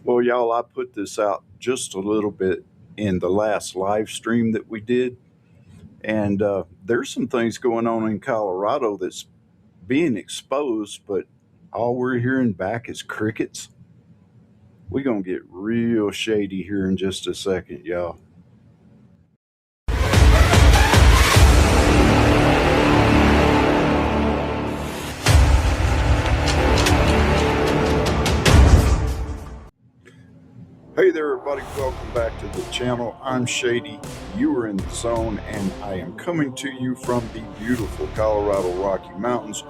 Well, y'all, I put this out just a little bit in the last live stream that we did. And there's some things going on in Colorado that's being exposed, but all we're hearing back is crickets. We're going to get real shady here in just a second, y'all. Hey there, everybody. Welcome back to the channel. I'm Shady. You are in the zone, and I am coming to you from the beautiful Colorado Rocky Mountains,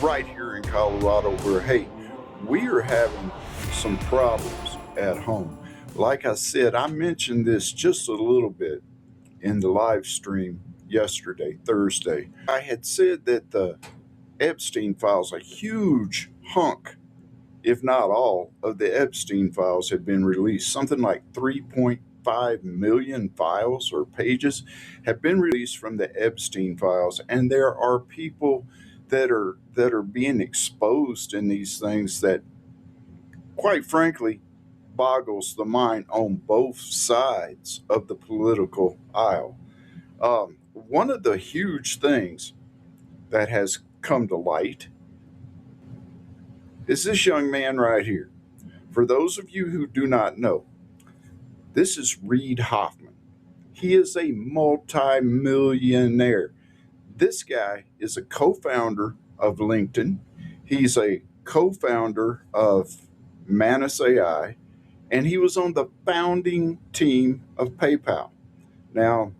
right here in Colorado, where, hey, we are having some problems at home. Like I said, I mentioned this just a little bit in the live stream yesterday, Thursday. I had said that the Epstein files, a huge hunk, if not all, of the Epstein files had been released. Something like 3.5 million files or pages have been released from the Epstein files, and there are people that are being exposed in these things that, quite frankly, boggles the mind on both sides of the political aisle. One of the huge things that has come to light is this young man right here. For those of you who do not know, this is Reid Hoffman. He is a multi-millionaire. This guy is a co-founder of LinkedIn. He's a co-founder of Manus AI, and he was on the founding team of PayPal. Now,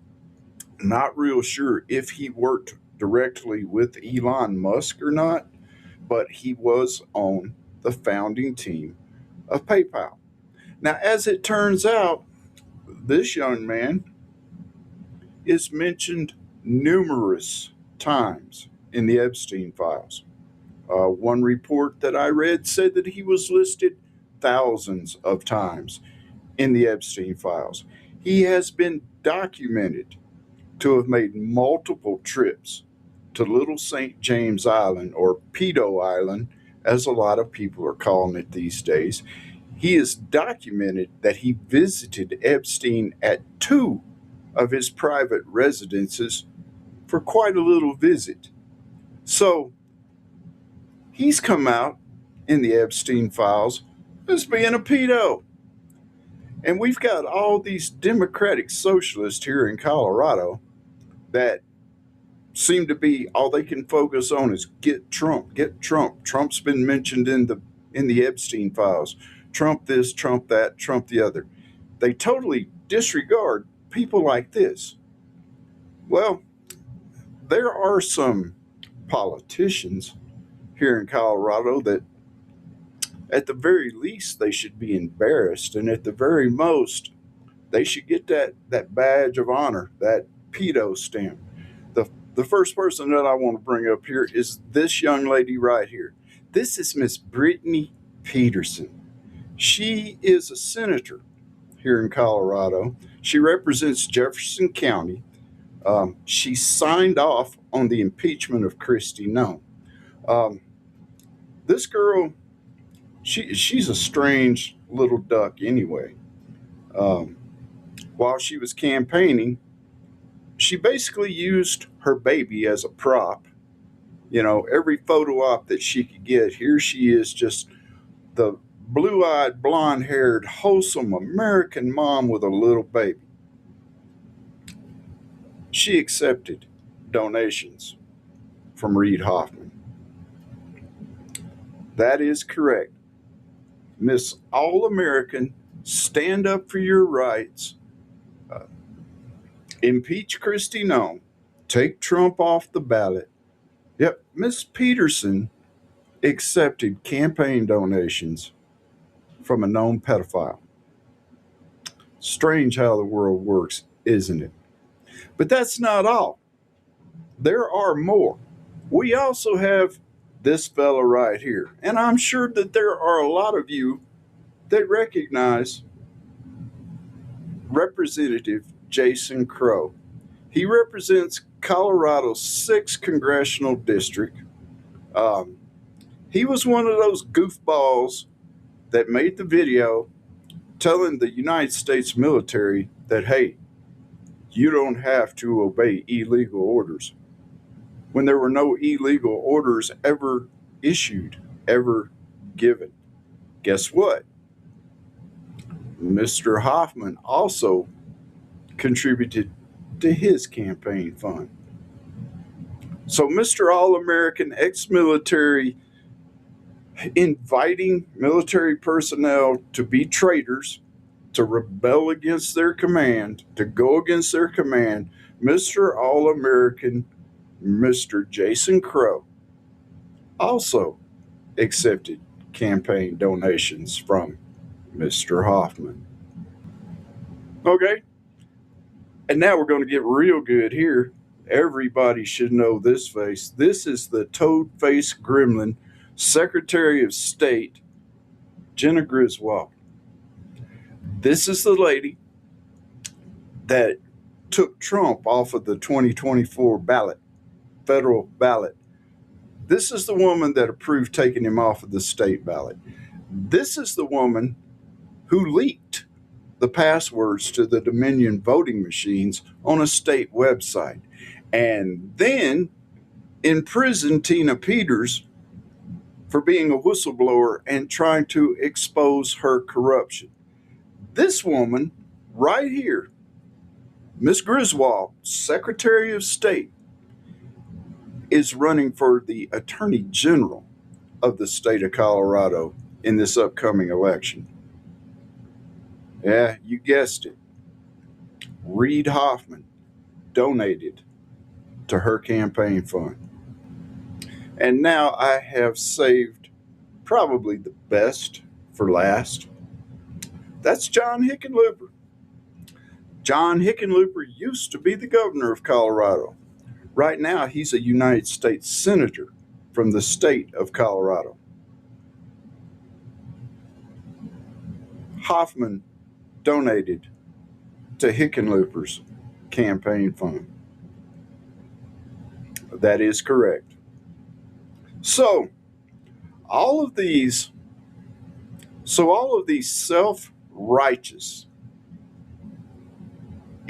not real sure if he worked directly with Elon Musk or not, but he was on the founding team of PayPal. Now, as it turns out, this young man is mentioned numerous times in the Epstein files. One report that I read said that he was listed thousands of times in the Epstein files. He has been documented to have made multiple trips to Little St. James Island, or Pedo Island, as a lot of people are calling it these days. He is documented that he visited Epstein at 2 of his private residences for quite a little visit. So he's come out in the Epstein files as being a pedo. And we've got all these Democratic socialists here in Colorado that seem to be, all they can focus on is get Trump, get Trump. Trump's been mentioned in the Epstein files. Trump this, Trump that, Trump the other. They totally disregard people like this. Well, there are some politicians here in Colorado that, at the very least, they should be embarrassed, and at the very most, they should get that badge of honor, that pedo stamp. The first person that I want to bring up here is this young lady right here. This is Miss Brittany Peterson. She is a senator here in Colorado. She represents Jefferson County. She signed off on the impeachment of Kristi Noem. This girl, she's a strange little duck anyway. While she was campaigning, she basically used her baby as a prop. You know, every photo op that she could get, here she is, just the blue-eyed, blonde-haired, wholesome American mom with a little baby. She accepted donations from Reid Hoffman. That is correct. Miss All-American, stand up for your rights, impeach Kristi Noem, take Trump off the ballot. Yep, Miss Peterson accepted campaign donations from a known pedophile. Strange how the world works, isn't it? But that's not all. There are more. We also have this fella right here, and I'm sure that there are a lot of you that recognize Representative Jason Crow. He represents Colorado's 6th congressional district. He was one of those goofballs that made the video telling the United States military that, hey, you don't have to obey illegal orders, when there were no illegal orders ever issued, ever given. Guess what? Mr. Hoffman also contributed to his campaign fund. So, Mr. All American, ex military, inviting military personnel to be traitors, to rebel against their command, to go against their command, Mr. All American, Mr. Jason Crow, also accepted campaign donations from Mr. Hoffman. Okay, and now we're going to get real good here. Everybody should know this face. This is the toad-faced gremlin, Secretary of State, Jenna Griswold. This is the lady that took Trump off of the 2024 ballot, federal ballot. This is the woman that approved taking him off of the state ballot. This is the woman who leaked the passwords to the Dominion voting machines on a state website, and then imprisoned Tina Peters for being a whistleblower and trying to expose her corruption. This woman right here, Miss Griswold, Secretary of State, is running for the Attorney General of the state of Colorado in this upcoming election. Yeah, you guessed it. Reid Hoffman donated to her campaign fund. And now I have saved probably the best for last. That's John Hickenlooper. John Hickenlooper used to be the governor of Colorado. Right now, he's a United States Senator from the state of Colorado. Hoffman donated to Hickenlooper's campaign fund. That is correct. So all of these self-righteous,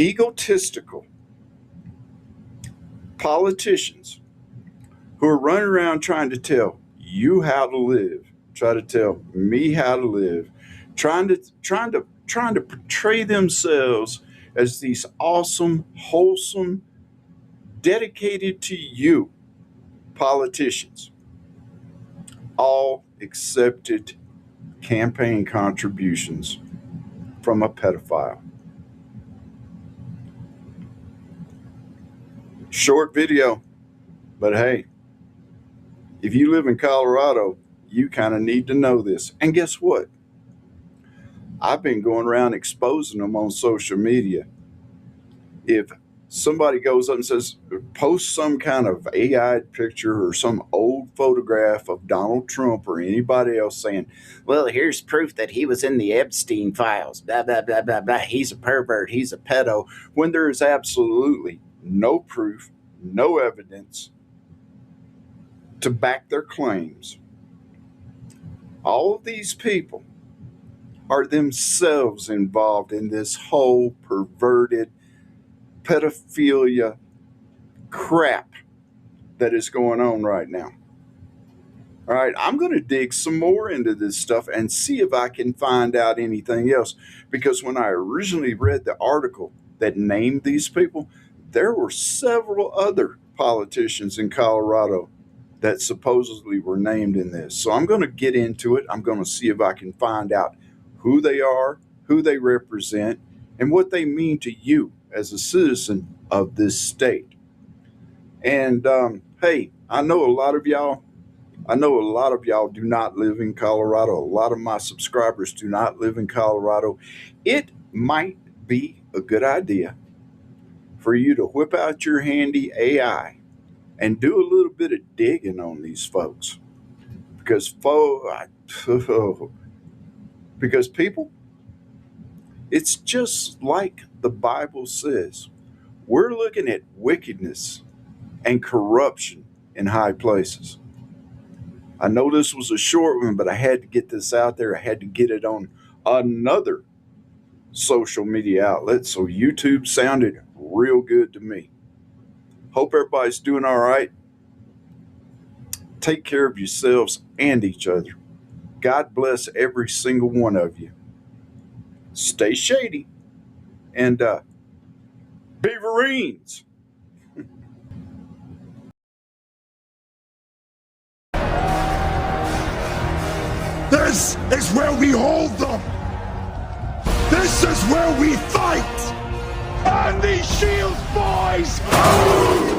egotistical politicians who are running around trying to tell you how to live, try to tell me how to live, trying to portray themselves as these awesome, wholesome, dedicated to you politicians, all accepted campaign contributions from a pedophile. Short video, but hey, if you live in Colorado, you kind of need to know this. And guess what? I've been going around exposing them on social media. If somebody goes up and says, post some kind of AI picture or some old photograph of Donald Trump or anybody else saying, well, here's proof that he was in the Epstein files, blah, blah, blah, blah, blah, he's a pervert, he's a pedo, when there is absolutely no proof, no evidence to back their claims. All of these people are themselves involved in this whole perverted pedophilia crap that is going on right now. All right, I'm going to dig some more into this stuff and see if I can find out anything else. Because when I originally read the article that named these people, there were several other politicians in Colorado that supposedly were named in this. So I'm going to get into it. I'm going to see if I can find out who they are, who they represent, and what they mean to you as a citizen of this state. And hey, I know a lot of y'all do not live in Colorado. A lot of my subscribers do not live in Colorado. It might be a good idea for you to whip out your handy AI and do a little bit of digging on these folks. Because people, it's just like the Bible says. We're looking at wickedness and corruption in high places. I know this was a short one, but I had to get this out there. I had to get it on another social media outlets, so YouTube sounded real good to me. Hope everybody's doing all right. Take care of yourselves and each other. God bless every single one of you. Stay shady. And Beaverines. This is where we hold them! This is where we fight! And these shields, boys!